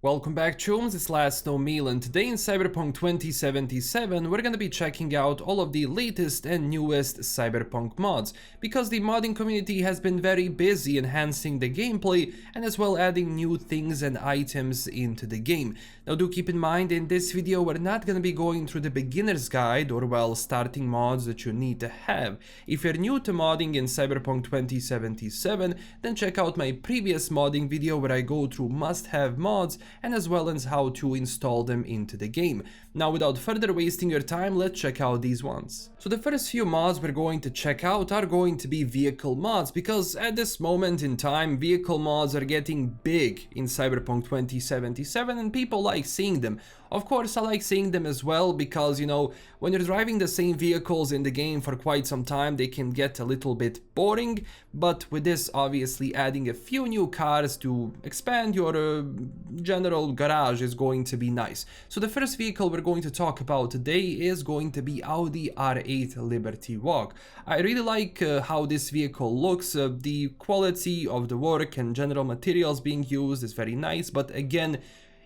Welcome back, chums, it's LastKnownMeal, and today in Cyberpunk 2077 we're gonna be checking out all of the latest and newest Cyberpunk mods, because the modding community has been very busy enhancing the gameplay and as well adding new things and items into the game. Now do keep in mind, in this video we're not gonna be going through the beginner's guide or starting mods that you need to have. If you're new to modding in Cyberpunk 2077, then check out my previous modding video where I go through must-have mods and as well as how to install them into the game. Now without further wasting your time, let's check out these ones. So the first few mods we're going to check out are going to be vehicle mods, because at this moment in time vehicle mods are getting big in Cyberpunk 2077 and people like seeing them. Of course I like seeing them as well, because you know, when you're driving the same vehicles in the game for quite some time they can get a little bit boring, but with this obviously adding a few new cars to expand your general garage is going to be nice. So the first vehicle we're going to talk about today is going to be Audi R8 Liberty Walk. I really like how this vehicle looks. The quality of the work and general materials being used is very nice, but again,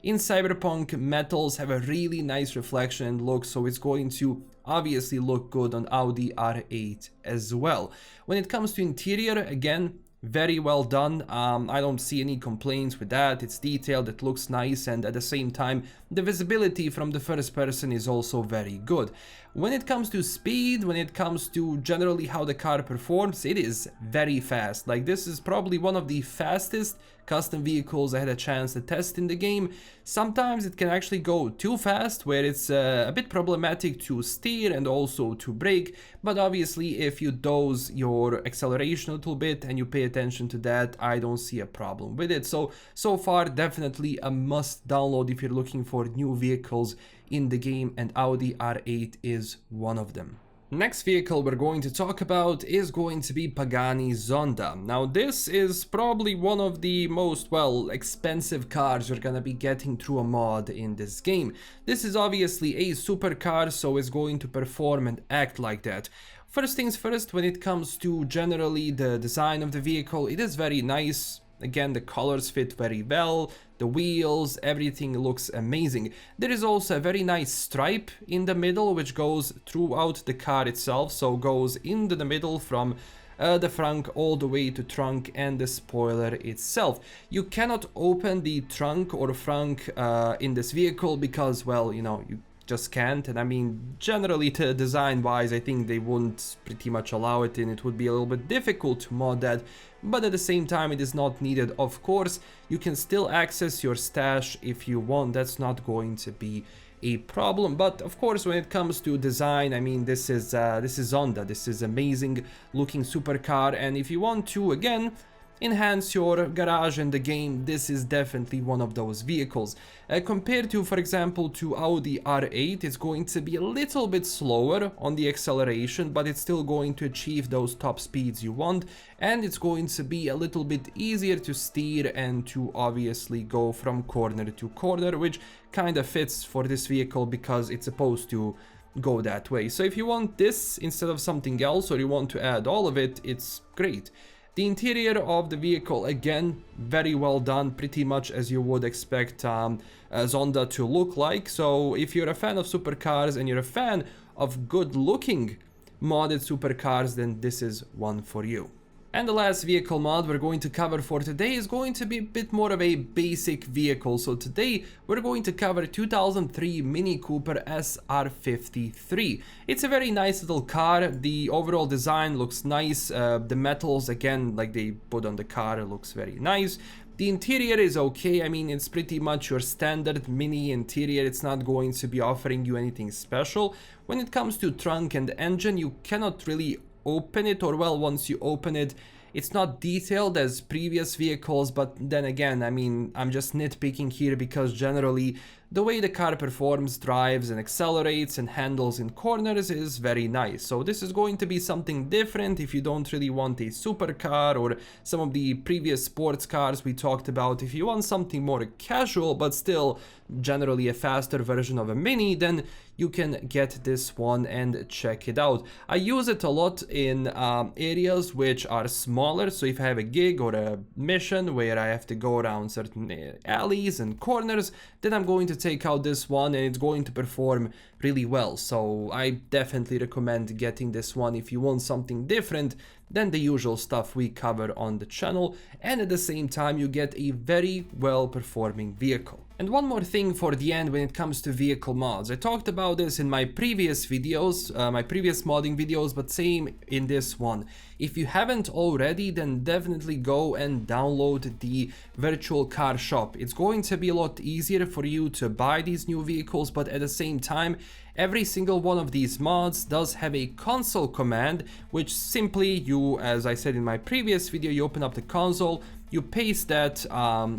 in Cyberpunk, metals have a really nice reflection and look, so it's going to obviously look good on Audi R8 as well. When it comes to interior, again, very well done. I don't see any complaints with that. It's detailed, it looks nice, and at the same time the visibility from the first person is also very good. When it comes to speed, when it comes to generally how the car performs, it is very fast. Like, this is probably one of the fastest custom vehicles I had a chance to test in the game. Sometimes it can actually go too fast, where it's a bit problematic to steer and also to brake, but obviously if you dose your acceleration a little bit and you pay attention to that, I don't see a problem with it. So far definitely a must download if you're looking for new vehicles in the game, and Audi R8 is one of them. Next vehicle we're going to talk about is going to be Pagani Zonda. Now this is probably one of the most, expensive cars you're gonna be getting through a mod in this game. This is obviously a supercar, so it's going to perform and act like that. First things first, when it comes to generally the design of the vehicle, it is very nice. Again, the colors fit very well, the wheels, everything looks amazing. There is also a very nice stripe in the middle which goes throughout the car itself, so goes into the middle from the front all the way to trunk and the spoiler itself. You cannot open the trunk or front in this vehicle because, well, you know, you just can't. And I mean, generally design wise I think they wouldn't pretty much allow it, and it would be a little bit difficult to mod that, but at the same time it is not needed. Of course you can still access your stash if you want, that's not going to be a problem. But of course when it comes to design, I mean, this is Zonda, this is amazing looking supercar, and if you want to again enhance your garage in the game, this is definitely one of those vehicles. Compared to, for example, to Audi R8, it's going to be a little bit slower on the acceleration, but it's still going to achieve those top speeds you want, and it's going to be a little bit easier to steer and to obviously go from corner to corner, which kind of fits for this vehicle because it's supposed to go that way. So if you want this instead of something else, or you want to add all of it, it's great. The interior of the vehicle, again, very well done, pretty much as you would expect Zonda to look like. So if you're a fan of supercars and you're a fan of good looking modded supercars, then this is one for you. And the last vehicle mod we're going to cover for today is going to be a bit more of a basic vehicle. So today we're going to cover 2003 Mini Cooper SR53. It's a very nice little car. The overall design looks nice. The metals, again, like they put on the car, looks very nice. The interior is okay. I mean, it's pretty much your standard mini interior. It's not going to be offering you anything special. When it comes to trunk and engine, you cannot really open it, or well, once you open it, it's not detailed as previous vehicles. But then again, I mean, I'm just nitpicking here because generally the way the car performs, drives and accelerates and handles in corners is very nice. So this is going to be something different if you don't really want a supercar or some of the previous sports cars we talked about. If you want something more casual but still generally a faster version of a Mini, then you can get this one and check it out. I use it a lot in areas which are smaller, so if I have a gig or a mission where I have to go around certain alleys and corners, then I'm going to take out this one and it's going to perform really well. So I definitely recommend getting this one if you want something different than the usual stuff we cover on the channel, and at the same time you get a very well performing vehicle. And one more thing for the end when it comes to vehicle mods. I talked about this in my previous videos, my previous modding videos, but same in this one. If you haven't already, then definitely go and download the virtual car shop. It's going to be a lot easier for you to buy these new vehicles, but at the same time, every single one of these mods does have a console command, which simply you, as I said in my previous video, you open up the console, you paste that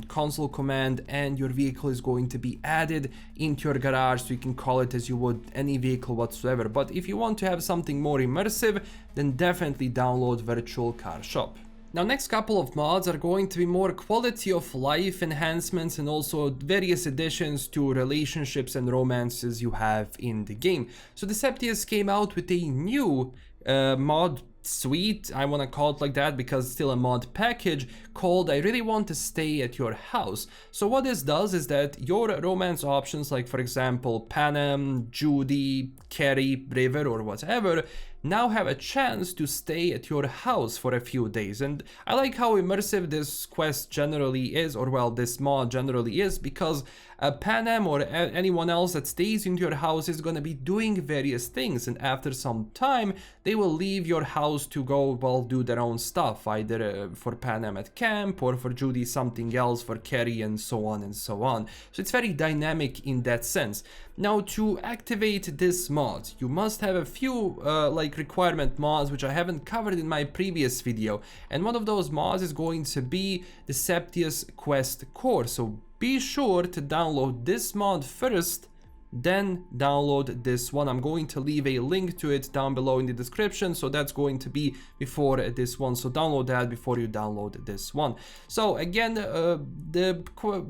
console command and your vehicle is going to be added into your garage, so you can call it as you would any vehicle whatsoever. But if you want to have something more immersive, then definitely download Virtual Car Shop. Now, next couple of mods are going to be more quality of life enhancements and also various additions to relationships and romances you have in the game. So Deceptius came out with a new mod suite, I want to call it like that because it's still a mod package, called I Really Want to Stay at Your House. So what this does is that your romance options, like for example Panam, Judy, Carrie, River or whatever, now have a chance to stay at your house for a few days. And I like how immersive this quest generally is, or well, this mod generally is, because Panam or anyone else that stays in your house is going to be doing various things, and after some time they will leave your house to go, well, do their own stuff, either for Panam at camp or for Judy something else, for Carrie, and so on and so on. So it's very dynamic in that sense. Now, to activate this mod, you must have a few like requirement mods which I haven't covered in my previous video, and one of those mods is going to be the Deceptius Quest Core. So be sure to download this mod first, then download this one. I'm going to leave a link to it down below in the description, so that's going to be before this one, so download that before you download this one. So again, the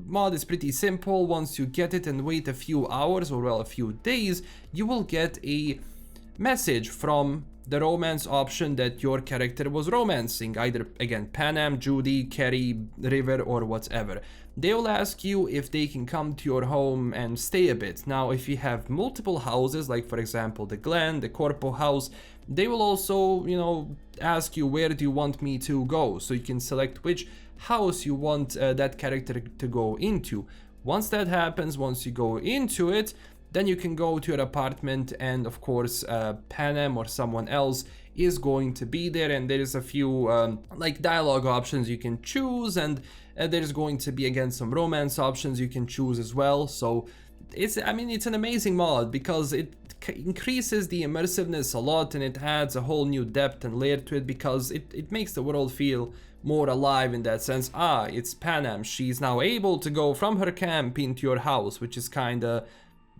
mod is pretty simple. Once you get it and wait a few hours or well a few days, you will get a message from the romance option that your character was romancing, either again Panam, Judy, Carrie, River or whatever. They will ask you if they can come to your home and stay a bit. Now, if you have multiple houses, like for example the Glen, the Corpo house, they will also, you know, ask you where do you want me to go, so you can select which house you want that character to go into. Once that happens, once you go into it, then you can go to your apartment, and of course Panam or someone else is going to be there, and there is a few like dialogue options you can choose, and there's going to be again some romance options you can choose as well. So it's, I mean, it's an amazing mod because it increases the immersiveness a lot, and it adds a whole new depth and layer to it, because it makes the world feel more alive in that sense. Ah, it's Panam, she's now able to go from her camp into your house, which is kinda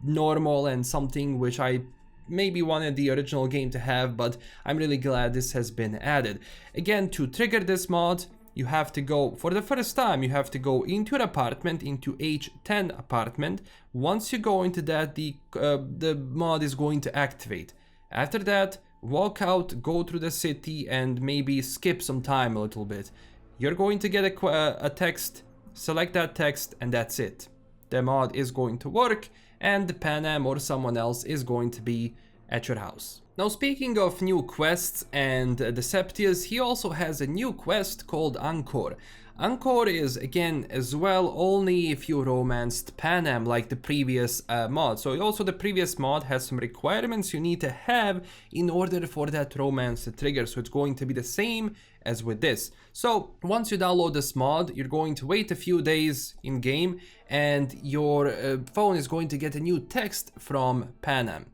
normal and something which I maybe wanted the original game to have, but I'm really glad this has been added. Again, to trigger this mod, you have to go, for the first time, you have to go into your apartment, into H10 apartment. Once you go into that, the mod is going to activate. After that, walk out, go through the city, and maybe skip some time a little bit. You're going to get a text, select that text, and that's it. The mod is going to work, and the Panam or someone else is going to be at your house. Now, speaking of new quests and Deceptius, he also has a new quest called Encore. Encore is, again, as well, only if you romanced Panam like the previous mod. So also the previous mod has some requirements you need to have in order for that romance to trigger. So it's going to be the same as with this. So once you download this mod, you're going to wait a few days in game, and your phone is going to get a new text from Panam.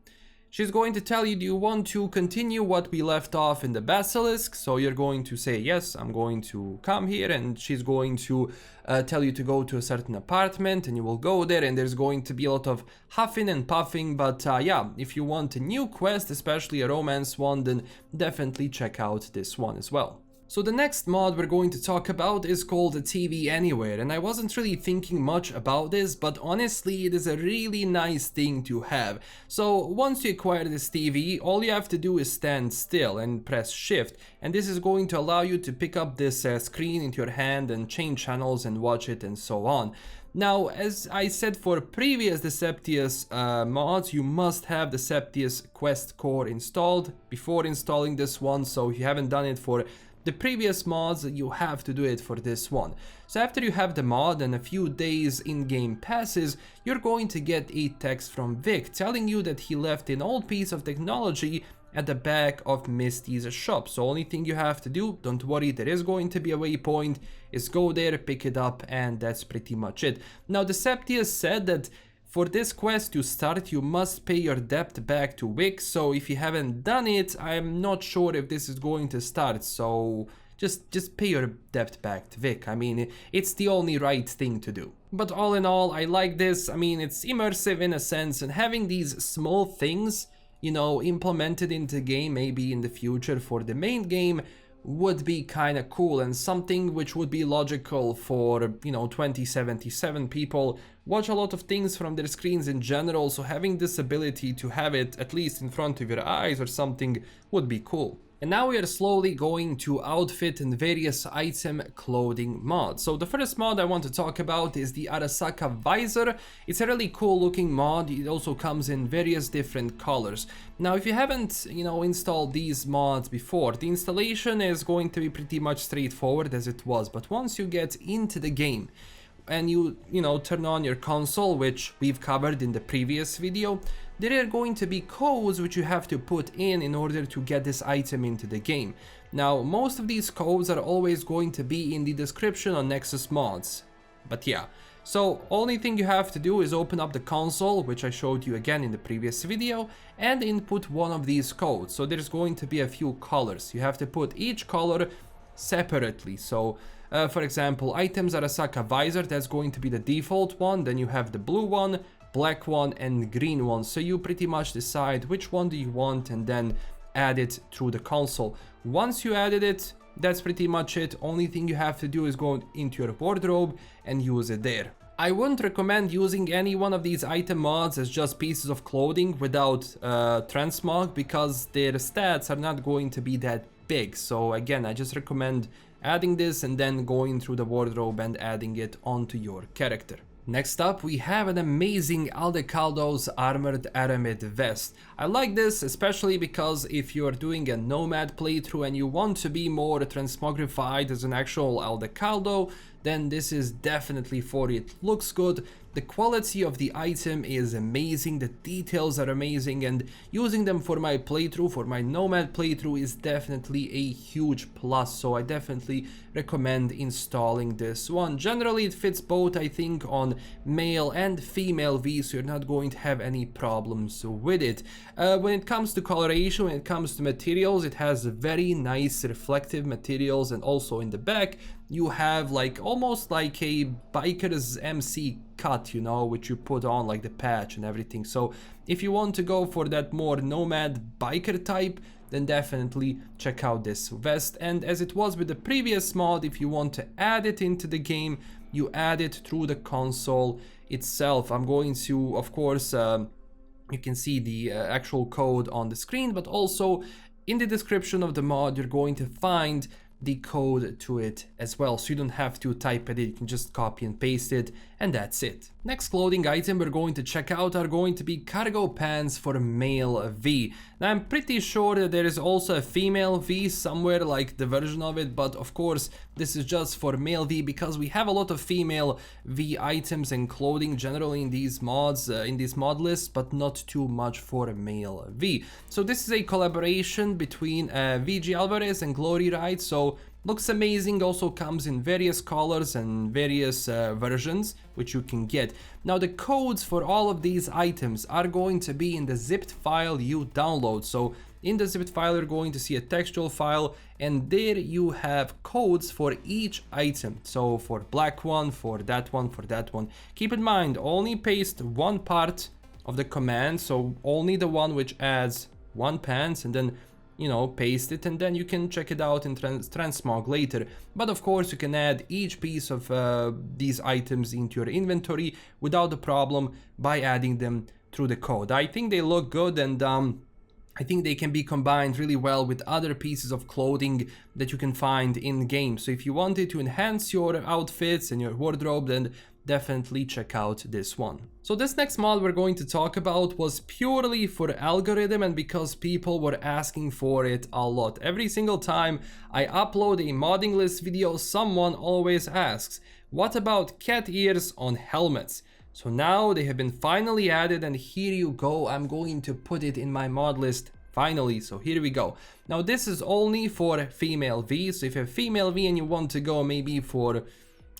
She's going to tell you, do you want to continue what we left off in the Basilisk? So you're going to say, yes, I'm going to come here, and she's going to tell you to go to a certain apartment, and you will go there, and there's going to be a lot of huffing and puffing, but yeah, if you want a new quest, especially a romance one, then definitely check out this one as well. So the next mod we're going to talk about is called TV Anywhere, and I wasn't really thinking much about this, but honestly it is a really nice thing to have. So once you acquire this TV, all you have to do is stand still and press shift, and this is going to allow you to pick up this screen into your hand and change channels and watch it and so on. Now, as I said for previous Deceptious mods, you must have the Deceptious Quest Core installed before installing this one, so if you haven't done it for the previous mods, you have to do it for this one. So after you have the mod and a few days in-game passes, you're going to get a text from Vic telling you that he left an old piece of technology at the back of Misty's shop. So only thing you have to do, don't worry, there is going to be a waypoint, is go there, pick it up, and that's pretty much it. Now Deceptious said that for this quest to start, you must pay your debt back to Vic, so if you haven't done it, I'm not sure if this is going to start, so just pay your debt back to Vic. I mean, it's the only right thing to do. But all in all, I like this. I mean, it's immersive in a sense, and having these small things, you know, implemented into the game maybe in the future for the main game would be kind of cool, and something which would be logical for, you know, 2077 people watch a lot of things from their screens in general, so having this ability to have it at least in front of your eyes or something would be cool. And now we are slowly going to outfit and various item clothing mods. So the first mod I want to talk about is the Arasaka Visor. It's a really cool looking mod. It also comes in various different colors. Now if you haven't, you know, installed these mods before, the installation is going to be pretty much straightforward as it was, but once you get into the game and you know, turn on your console, which we've covered in the previous video, there are going to be codes which you have to put in order to get this item into the game. Now, most of these codes are always going to be in the description on Nexus Mods. But yeah, so only thing you have to do is open up the console, which I showed you again in the previous video, and input one of these codes. So there's going to be a few colors. You have to put each color separately. So for example, items Arasaka Visor, that's going to be the default one. Then you have the blue one, black one, and green one. So you pretty much decide which one do you want and then add it through the console. Once you added it, that's pretty much it. Only thing you have to do is go into your wardrobe and use it there. I wouldn't recommend using any one of these item mods as just pieces of clothing without transmog, because their stats are not going to be that big. So again, I just recommend adding this and then going through the wardrobe and adding it onto your character. Next up, we have an amazing Aldecaldos armored Aramid vest. I like this especially because if you're doing a nomad playthrough and you want to be more transmogrified as an actual Aldecaldo, then this is definitely for you. It looks good, the quality of the item is amazing, the details are amazing, and using them for my playthrough, for my nomad playthrough, is definitely a huge plus, so I definitely recommend installing this one. Generally it fits both, I think, on male and female V, so you're not going to have any problems with it. When it comes to coloration, when it comes to materials, it has very nice reflective materials, and also in the back you have like almost like a biker's MC cut, you know, which you put on like the patch and everything. So if you want to go for that more nomad biker type, then definitely check out this vest. And as it was with the previous mod, if you want to add it into the game, you add it through the console itself. I'm going to, of course, you can see the actual code on the screen, but also in the description of the mod you're going to find the code to it as well, so you don't have to type it in, you can just copy and paste it, and that's it. Next clothing item we're going to check out are going to be cargo pants for male V. Now I'm pretty sure that there is also a female V somewhere, like the version of it, but of course this is just for male V because we have a lot of female V items and clothing generally in these mods, in this mod list, but not too much for male V. So this is a collaboration between VG Alvarez and Glory Ride, so Looks amazing, also comes in various colors and various versions which you can get. Now the codes for all of these items are going to be in the zipped file you download. So in the zipped file you're going to see a textual file, and there you have codes for each item. So for black one, for that one, for that one. Keep in mind, only paste one part of the command, so only the one which adds one pants, and then paste it, and then you can check it out in transmog later. But of course you can add each piece of these items into your inventory without a problem by adding them through the code. I think they look good, and I think they can be combined really well with other pieces of clothing that you can find in game. So if you wanted to enhance your outfits and your wardrobe, then definitely check out this one. So this next mod we're going to talk about was purely for algorithm, and because people were asking for it a lot. Every single time I upload a modding list video, someone always asks, what about cat ears on helmets? So now they have been finally added, and here you go. I'm going to put it in my mod list finally. So here we go. Now this is only for female V. So if you're female V and you want to go maybe for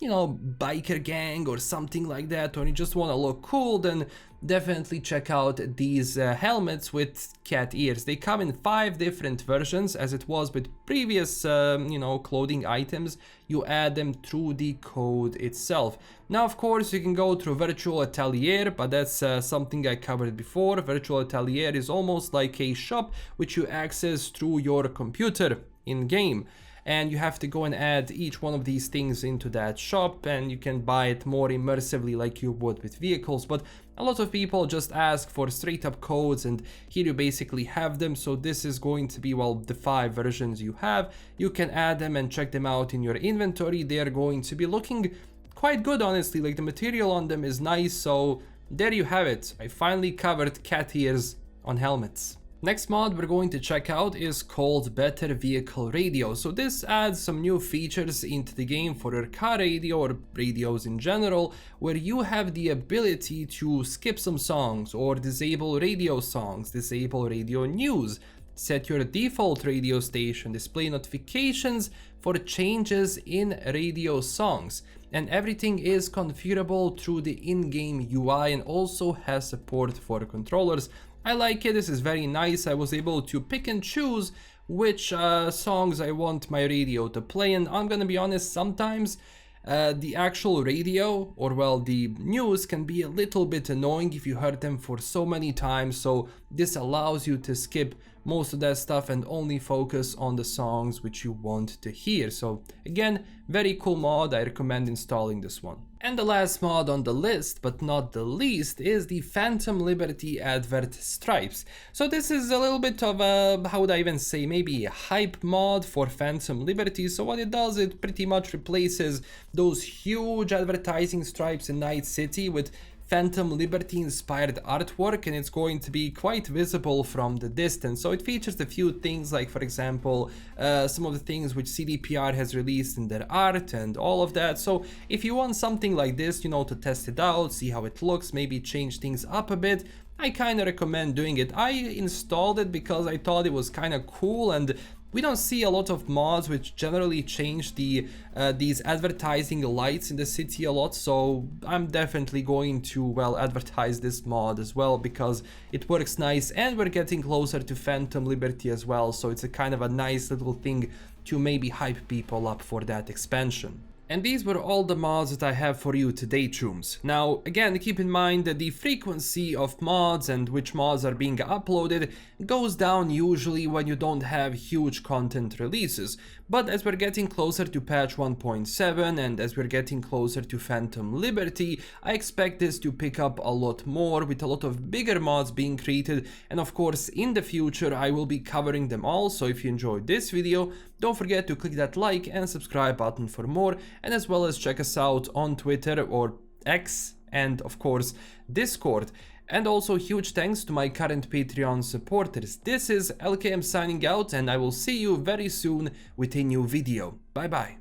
biker gang or something like that, or you just want to look cool, then definitely check out these helmets with cat ears. They come in 5 different versions, as it was with previous clothing items. You add them through the code itself. Now of course you can go through Virtual Atelier, but that's something I covered before. Virtual Atelier is almost like a shop which you access through your computer in game, and you have to go and add each one of these things into that shop, and you can buy it more immersively like you would with vehicles. But a lot of people just ask for straight up codes, and here you basically have them. So this is going to be, well, the 5 versions you have. You can add them and check them out in your inventory. They are going to be looking quite good, honestly. Like, the material on them is nice. So there you have it. I finally covered cat ears on helmets. Next mod we're going to check out is called Better Vehicle Radio. So this adds some new features into the game for your car radio or radios in general, where you have the ability to skip some songs or disable radio songs, disable radio news, set your default radio station, display notifications for changes in radio songs, and everything is configurable through the in-game UI, and also has support for controllers. I like it. This is very nice. I was able to pick and choose which songs I want my radio to play, and I'm gonna be honest, sometimes the actual radio, or well, the news, can be a little bit annoying if you heard them for so many times. So this allows you to skip most of that stuff and only focus on the songs which you want to hear. So again, very cool mod. I recommend installing this one. And the last mod on the list, but not the least, is the Phantom Liberty Advert Stripes. So this is a little bit of a, how would I even say, maybe a hype mod for Phantom Liberty. So what it does, it pretty much replaces those huge advertising stripes in Night City with Phantom Liberty inspired artwork, and it's going to be quite visible from the distance. So it features a few things, like for example some of the things which CDPR has released in their art and all of that. So if you want something like this, to test it out, see how it looks, maybe change things up a bit, I kind of recommend doing it. I installed it because I thought it was kind of cool, and we don't see a lot of mods which generally change these advertising lights in the city a lot, so I'm definitely going to, well, advertise this mod as well because it works nice, and we're getting closer to Phantom Liberty as well, so it's a kind of a nice little thing to maybe hype people up for that expansion. And these were all the mods that I have for you today, Trooms. Now, again, keep in mind that the frequency of mods and which mods are being uploaded goes down usually when you don't have huge content releases. But as we're getting closer to patch 1.7 and as we're getting closer to Phantom Liberty, I expect this to pick up a lot more, with a lot of bigger mods being created. And of course, in the future, I will be covering them all. So if you enjoyed this video, don't forget to click that like and subscribe button for more, and as well as check us out on Twitter or X, and of course Discord. And also huge thanks to my current Patreon supporters. This is LKM signing out, and I will see you very soon with a new video. Bye bye.